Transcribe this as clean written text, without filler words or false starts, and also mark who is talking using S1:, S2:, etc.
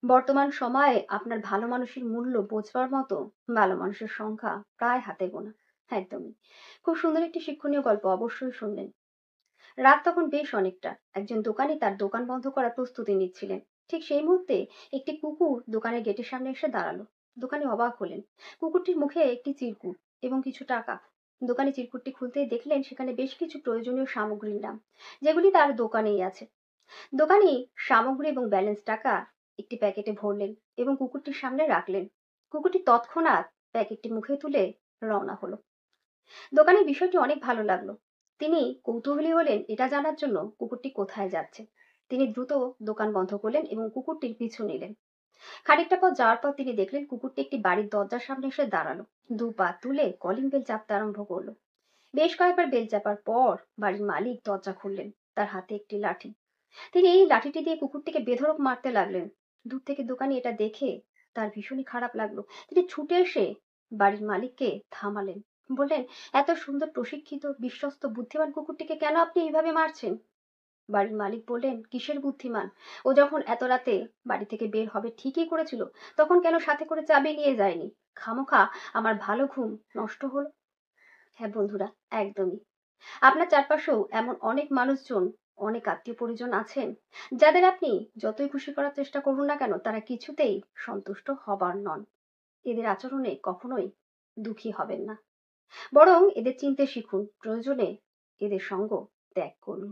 S1: বর্তমান সময়ে আপনার ভালো মানুষের মূল্য বোঝবার মতো ভালো মানুষের সংখ্যা প্রায় হাতে গোনা। একদমই। খুব সুন্দর একটি শিক্ষণীয় গল্প অবশ্যই শুনলেন। রাত তখন বেশ অনেকটা। একজন দোকানি তার দোকান বন্ধ করার প্রস্তুতি নিচ্ছিলেন। ঠিক সেই মুহূর্তে একটি কুকুর দোকানের গেটের সামনে এসে দাঁড়ালো। দোকানি অবাক হলেন। কুকুরটির মুখে একটি চিরকুট এবং কিছু টাকা। দোকানি চিরকুটটি খুলতেই দেখলেন সেখানে বেশ কিছু প্রয়োজনীয় সামগ্রীর নাম, যেগুলি তার দোকানেই আছে। দোকানি সামগ্রী এবং ব্যালেন্স টাকা একটি প্যাকেটে ভরলেন এবং কুকুরটির সামনে রাখলেন। কুকুরটি তৎক্ষণাৎ প্যাকেটটি মুখে তুলে রওনা হলো। দোকানের বিষয়টি অনেক ভালো লাগলো। তিনি কৌতূহলী হলেন এটা জানার জন্য কুকুরটি কোথায় যাচ্ছে। তিনি দ্রুত দোকান বন্ধ করলেন এবং কুকুরটির পিছু নিলেন। খানিকটা পথ যাওয়ার পর তিনি দেখলেন কুকুরটি একটি বাড়ির দরজার সামনে এসে দাঁড়ালো। দু পা তুলে কলিং বেল চাপতে আরম্ভ করলো। বেশ কয়েকবার বেল চাপার পর বাড়ির মালিক দরজা খুললেন। তার হাতে একটি লাঠি। তিনি এই লাঠিটি দিয়ে কুকুরটিকে বেধড়ক মারতে লাগলেন। দূর থেকে দোকানি এটা দেখে তার ভীষণই খারাপ লাগলো। তিনি ছুটে এসে বাড়ির মালিককে থামালেন। বললেন, এত সুন্দর প্রশিক্ষিত বিশ্বস্ত বুদ্ধিমান কুকুরটিকে কেন আপনি এইভাবে মারছেন? বাড়ির মালিক বললেন, কিসের বুদ্ধিমান? ও যখন এত রাতে বাড়ি থেকে বের হবে ঠিকই করেছিল, তখন কেন সাথে করে চাবি নিয়ে যায়নি? খামোখা আমার ভালো ঘুম নষ্ট হলো। হ্যাঁ বন্ধুরা, একদমই। আপনার চারপাশেও এমন অনেক মানুষজন, অনেক আত্মীয় পরিজন আছেন, যাদের আপনি যতই খুশি করার চেষ্টা করুন না কেন তারা কিছুতেই সন্তুষ্ট হবার নন। এদের আচরণে কখনোই দুঃখী হবেন না, বরং এদের চিনতে শিখুন, প্রয়োজনে এদের সঙ্গ ত্যাগ করুন।